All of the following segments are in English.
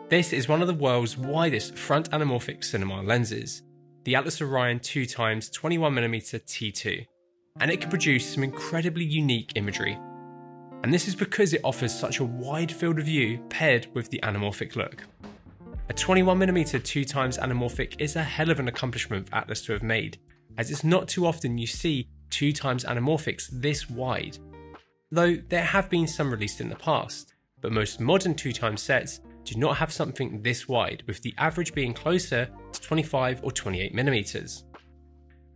This is one of the world's widest front anamorphic cinema lenses, the Atlas Orion 2x21mm T2, and it can produce some incredibly unique imagery. And this is because it offers such a wide field of view paired with the anamorphic look. A 21mm 2x anamorphic is a hell of an accomplishment for Atlas to have made, as it's not too often you see 2x anamorphics this wide. Though there have been some released in the past, but most modern 2x sets do not have something this wide, with the average being closer to 25 or 28mm.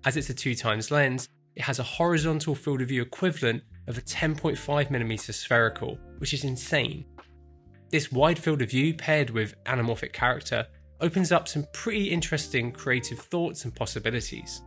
As it's a 2x lens, it has a horizontal field of view equivalent of a 10.5mm spherical, which is insane. This wide field of view paired with anamorphic character opens up some pretty interesting creative thoughts and possibilities.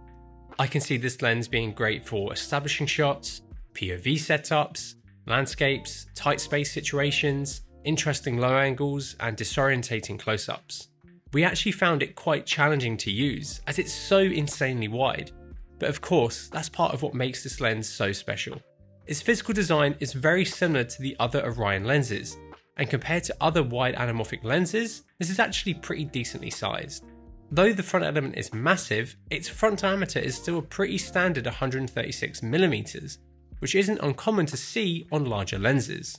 I can see this lens being great for establishing shots, POV setups, landscapes, tight space situations, interesting low angles, and disorientating close-ups. We actually found it quite challenging to use, as it's so insanely wide, but of course that's part of what makes this lens so special. Its physical design is very similar to the other Orion lenses, and compared to other wide anamorphic lenses, this is actually pretty decently sized. Though the front element is massive, its front diameter is still a pretty standard 136mm, which isn't uncommon to see on larger lenses.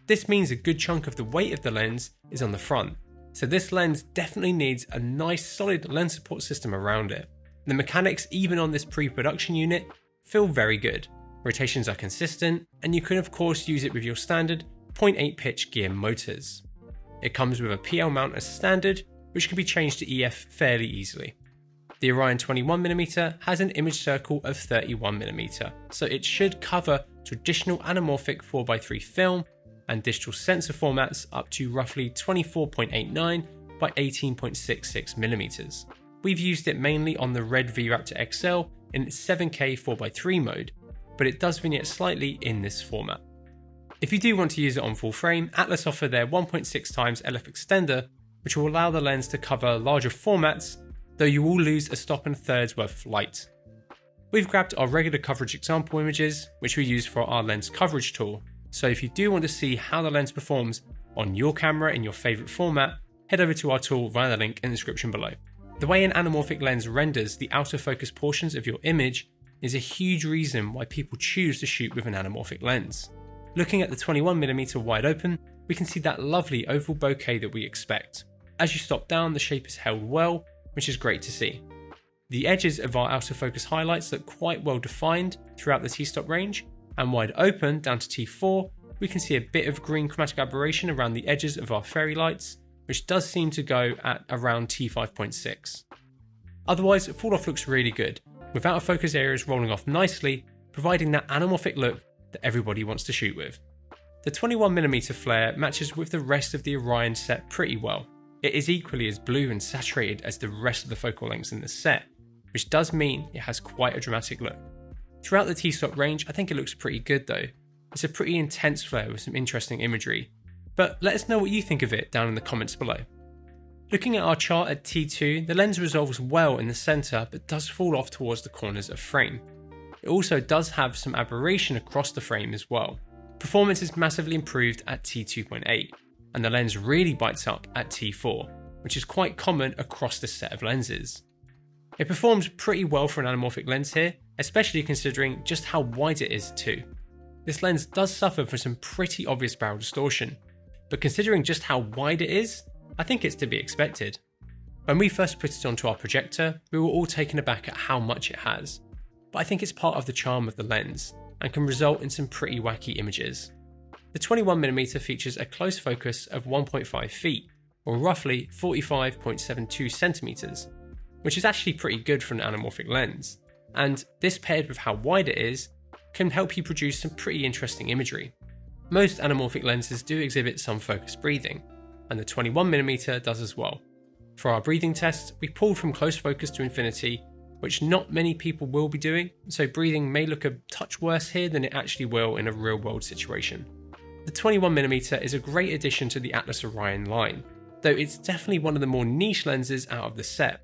This means a good chunk of the weight of the lens is on the front, so this lens definitely needs a nice solid lens support system around it. The mechanics even on this pre-production unit feel very good. Rotations are consistent, and you can of course use it with your standard 0.8 pitch gear motors. It comes with a PL mount as standard, which can be changed to EF fairly easily. The Orion 21mm has an image circle of 31mm, so it should cover traditional anamorphic 4x3 film and digital sensor formats up to roughly 24.89 by 18.66mm. We've used it mainly on the red V-RAPTOR XL in its 7K 4x3 mode, but it does vignette slightly in this format. If you do want to use it on full frame, Atlas offer their 1.6x LF extender, which will allow the lens to cover larger formats, though you will lose a stop and a third's worth of light. We've grabbed our regular coverage example images, which we use for our lens coverage tool, so if you do want to see how the lens performs on your camera in your favourite format, head over to our tool via the link in the description below. The way an anamorphic lens renders the outer focus portions of your image is a huge reason why people choose to shoot with an anamorphic lens. Looking at the 21mm wide open, we can see that lovely oval bouquet that we expect. As you stop down, the shape is held well, which is great to see. The edges of our outer focus highlights look quite well defined throughout the t-stop range, and wide open down to T4, we can see a bit of green chromatic aberration around the edges of our fairy lights, which does seem to go at around T5.6. Otherwise, fall off looks really good, with outer focus areas rolling off nicely, providing that anamorphic look that everybody wants to shoot with. The 21mm flare matches with the rest of the Orion set pretty well. It is equally as blue and saturated as the rest of the focal lengths in the set, which does mean it has quite a dramatic look. Throughout the t-stop range, I think it looks pretty good though. It's a pretty intense flare with some interesting imagery, but let us know what you think of it down in the comments below. Looking at our chart at T2, the lens resolves well in the centre but does fall off towards the corners of frame. It also does have some aberration across the frame as well. Performance is massively improved at T2.8, and the lens really bites up at T4, which is quite common across this set of lenses. It performs pretty well for an anamorphic lens here, especially considering just how wide it is too. This lens does suffer from some pretty obvious barrel distortion, but considering just how wide it is, I think it's to be expected. When we first put it onto our projector, we were all taken aback at how much it has, but I think it's part of the charm of the lens, and can result in some pretty wacky images. The 21mm features a close focus of 1.5 feet, or roughly 45.72 centimeters, which is actually pretty good for an anamorphic lens, and this paired with how wide it is, can help you produce some pretty interesting imagery. Most anamorphic lenses do exhibit some focus breathing, and the 21mm does as well. For our breathing test, we pulled from close focus to infinity, which not many people will be doing, so breathing may look a touch worse here than it actually will in a real world situation. The 21mm is a great addition to the Atlas Orion line, though it's definitely one of the more niche lenses out of the set.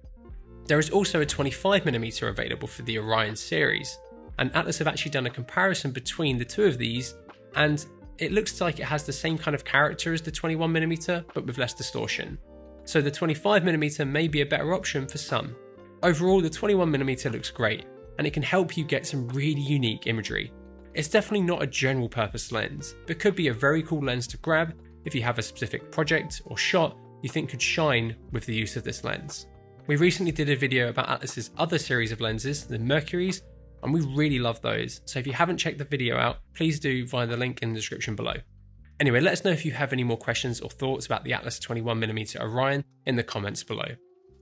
There is also a 25mm available for the Orion series, and Atlas have actually done a comparison between the two of these, and it looks like it has the same kind of character as the 21mm, but with less distortion. So the 25mm may be a better option for some. Overall, the 21mm looks great, and it can help you get some really unique imagery. It's definitely not a general purpose lens, but could be a very cool lens to grab if you have a specific project or shot you think could shine with the use of this lens. We recently did a video about Atlas's other series of lenses, the Mercuries, and we really love those, so if you haven't checked the video out, please do via the link in the description below. Anyway, let us know if you have any more questions or thoughts about the Atlas 21mm Orion in the comments below.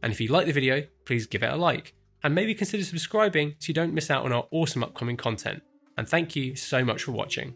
And if you like the video, please give it a like, and maybe consider subscribing so you don't miss out on our awesome upcoming content. And thank you so much for watching.